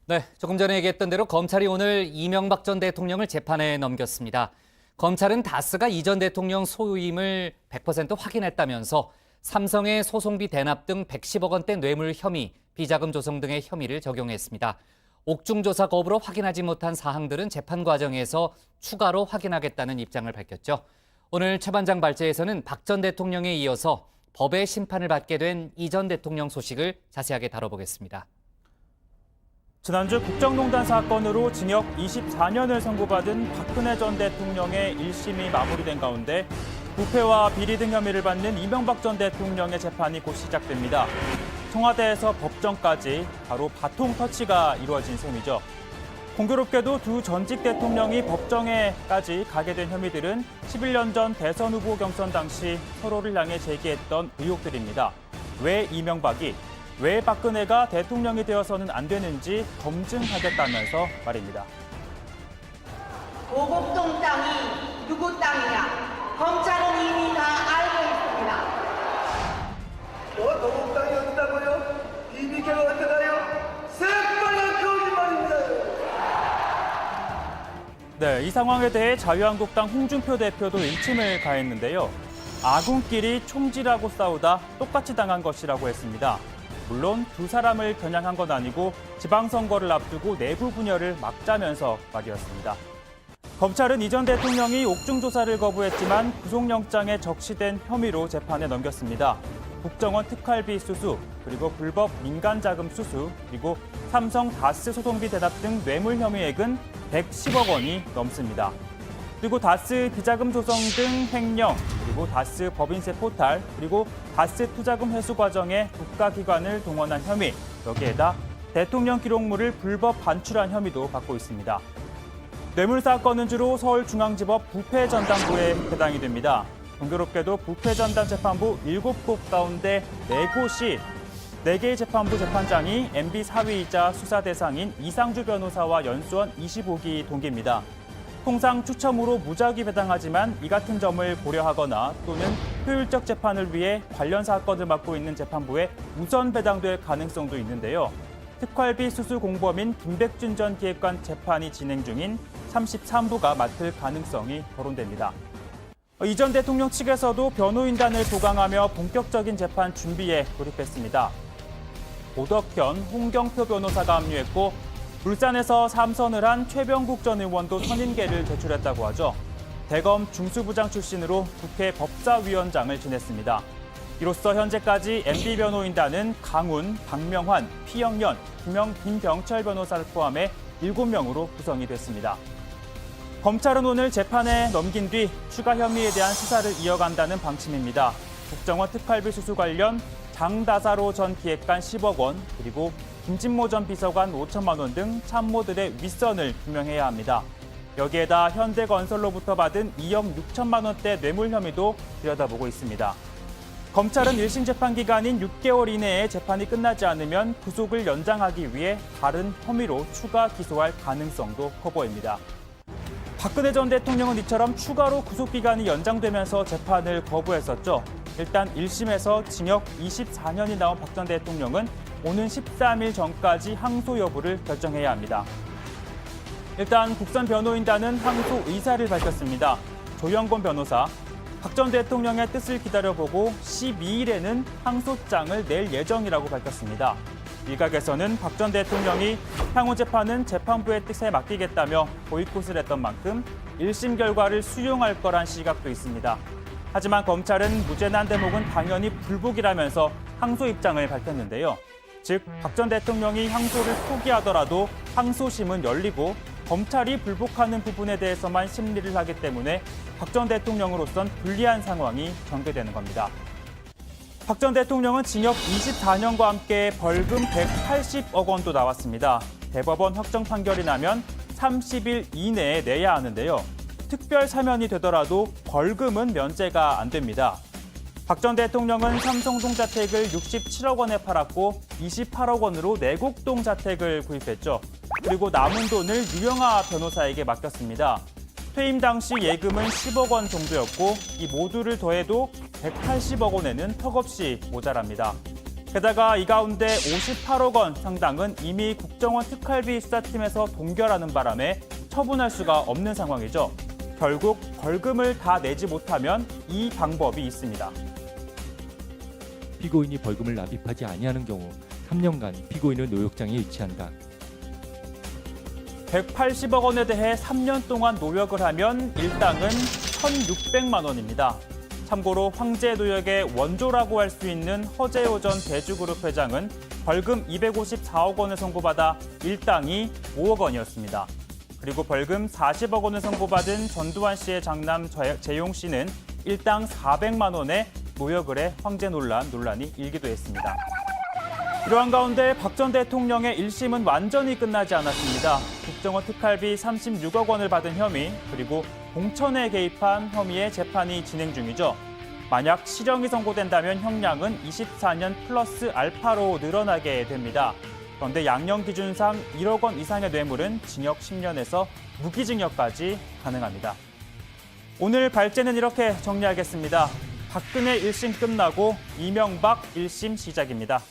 네, 조금 전에 얘기했던 대로 검찰이 오늘 이명박 전 대통령을 재판에 넘겼습니다. 검찰은 다스가 이 전 대통령 소유임을 100% 확인했다면서 삼성의 소송비 대납 등 110억 원대 뇌물 혐의, 비자금 조성 등의 혐의를 적용했습니다. 옥중조사 거부로 확인하지 못한 사항들은 재판 과정에서 추가로 확인하겠다는 입장을 밝혔죠. 오늘 최반장 발제에서는 박 전 대통령에 이어서 법의 심판을 받게 된 이 전 대통령 소식을 자세하게 다뤄보겠습니다. 지난주 국정농단 사건으로 징역 24년을 선고받은 박근혜 전 대통령의 1심이 마무리된 가운데 부패와 비리 등 혐의를 받는 이명박 전 대통령의 재판이 곧 시작됩니다. 청와대에서 법정까지 바로 바통 터치가 이루어진 셈이죠. 공교롭게도 두 전직 대통령이 법정에까지 가게 된 혐의들은 11년 전 대선 후보 경선 당시 서로를 향해 제기했던 의혹들입니다. 왜 이명박이, 왜 박근혜가 대통령이 되어서는 안 되는지 검증하겠다면서 말입니다. 오곡동 땅이 누구 땅이냐? 검찰은 이미 다 알고 있습니다. 오곡 땅이 어디다고요? BBK가 어디가요? 새빨간 거짓말입니다. 네, 이 상황에 대해 자유한국당 홍준표 대표도 일침을 가했는데요. 아군끼리 총질하고 싸우다 똑같이 당한 것이라고 했습니다. 물론 두 사람을 겨냥한 건 아니고 지방선거를 앞두고 내부 분열을 막자면서 말이었습니다. 검찰은 이 전 대통령이 옥중조사를 거부했지만 구속영장에 적시된 혐의로 재판에 넘겼습니다. 국정원 특활비 수수, 그리고 불법 민간자금 수수, 그리고 삼성 다스 소송비 대납 등 뇌물 혐의액은 110억 원이 넘습니다. 그리고 다스 비자금 조성 등 횡령, 그리고 다스 법인세 포탈, 그리고 다스 투자금 회수 과정에 국가기관을 동원한 혐의, 여기에다 대통령 기록물을 불법 반출한 혐의도 받고 있습니다. 뇌물 사건은 주로 서울중앙지법 부패전담부에 해당이 됩니다. 공교롭게도 부패전담 재판부 7곳 가운데 4개의 재판부 재판장이 MB 사위이자 수사 대상인 이상주 변호사와 연수원 25기 동기입니다. 통상 추첨으로 무작위 배당하지만 이 같은 점을 고려하거나 또는 효율적 재판을 위해 관련 사건을 맡고 있는 재판부에 우선 배당될 가능성도 있는데요. 특활비 수수 공범인 김백준 전 기획관 재판이 진행 중인 33부가 맡을 가능성이 거론됩니다. 이 전 대통령 측에서도 변호인단을 보강하며 본격적인 재판 준비에 돌입했습니다. 오덕현, 홍경표 변호사가 합류했고 울산에서 3선을 한 최병국 전 의원도 선임계를 제출했다고 하죠. 대검 중수부장 출신으로 국회 법사위원장을 지냈습니다. 이로써 현재까지 MB 변호인단은 강훈, 박명환, 피영연, 김병철 변호사를 포함해 7명으로 구성이 됐습니다. 검찰은 오늘 재판에 넘긴 뒤 추가 혐의에 대한 수사를 이어간다는 방침입니다. 국정원 특활비 수수 관련 장다사로 전 기획관 10억 원, 그리고 김진모 전 비서관 5천만 원 등 참모들의 윗선을 규명해야 합니다. 여기에다 현대건설로부터 받은 2억 6천만 원대 뇌물 혐의도 들여다보고 있습니다. 검찰은 1심 재판 기간인 6개월 이내에 재판이 끝나지 않으면 구속을 연장하기 위해 다른 혐의로 추가 기소할 가능성도 커 보입니다. 박근혜 전 대통령은 이처럼 추가로 구속기간이 연장되면서 재판을 거부했었죠. 일단 1심에서 징역 24년이 나온 박 전 대통령은 오는 13일 전까지 항소 여부를 결정해야 합니다. 일단 국선 변호인단은 항소 의사를 밝혔습니다. 조영권 변호사, 박 전 대통령의 뜻을 기다려보고 12일에는 항소장을 낼 예정이라고 밝혔습니다. 일각에서는 박 전 대통령이 향후 재판은 재판부의 뜻에 맡기겠다며 보이콧을 했던 만큼 1심 결과를 수용할 거란 시각도 있습니다. 하지만 검찰은 무죄난 대목은 당연히 불복이라면서 항소 입장을 밝혔는데요. 즉, 박 전 대통령이 항소를 포기하더라도 항소심은 열리고 검찰이 불복하는 부분에 대해서만 심리를 하기 때문에 박 전 대통령으로선 불리한 상황이 전개되는 겁니다. 박 전 대통령은 징역 24년과 함께 벌금 180억 원도 나왔습니다. 대법원 확정 판결이 나면 30일 이내에 내야 하는데요. 특별 사면이 되더라도 벌금은 면제가 안 됩니다. 박 전 대통령은 삼성동 자택을 67억 원에 팔았고 28억 원으로 내곡동 자택을 구입했죠. 그리고 남은 돈을 유영하 변호사에게 맡겼습니다. 퇴임 당시 예금은 10억 원 정도였고 이 모두를 더해도 180억 원에는 턱없이 모자랍니다. 게다가 이 가운데 58억 원 상당은 이미 국정원 특활비 수사팀에서 동결하는 바람에 처분할 수가 없는 상황이죠. 결국 벌금을 다 내지 못하면 이 방법이 있습니다. 피고인이 벌금을 납입하지 아니하는 경우 3년간 피고인은 노역장에 유치한다. 180억 원에 대해 3년 동안 노역을 하면 일당은 1,600만 원입니다. 참고로 황제 노역의 원조라고 할 수 있는 허재호 전 대주그룹 회장은 벌금 254억 원을 선고받아 일당이 5억 원이었습니다. 그리고 벌금 40억 원을 선고받은 전두환 씨의 장남 재용 씨는 일당 400만 원의 노역을 해 황제 논란이 일기도 했습니다. 이러한 가운데 박 전 대통령의 1심은 완전히 끝나지 않았습니다. 국정원 특활비 36억 원을 받은 혐의, 그리고 공천에 개입한 혐의의 재판이 진행 중이죠. 만약 실형이 선고된다면 형량은 24년 플러스 알파로 늘어나게 됩니다. 그런데 양형 기준상 1억 원 이상의 뇌물은 징역 10년에서 무기징역까지 가능합니다. 오늘 발제는 이렇게 정리하겠습니다. 박근혜 1심 끝나고 이명박 1심 시작입니다.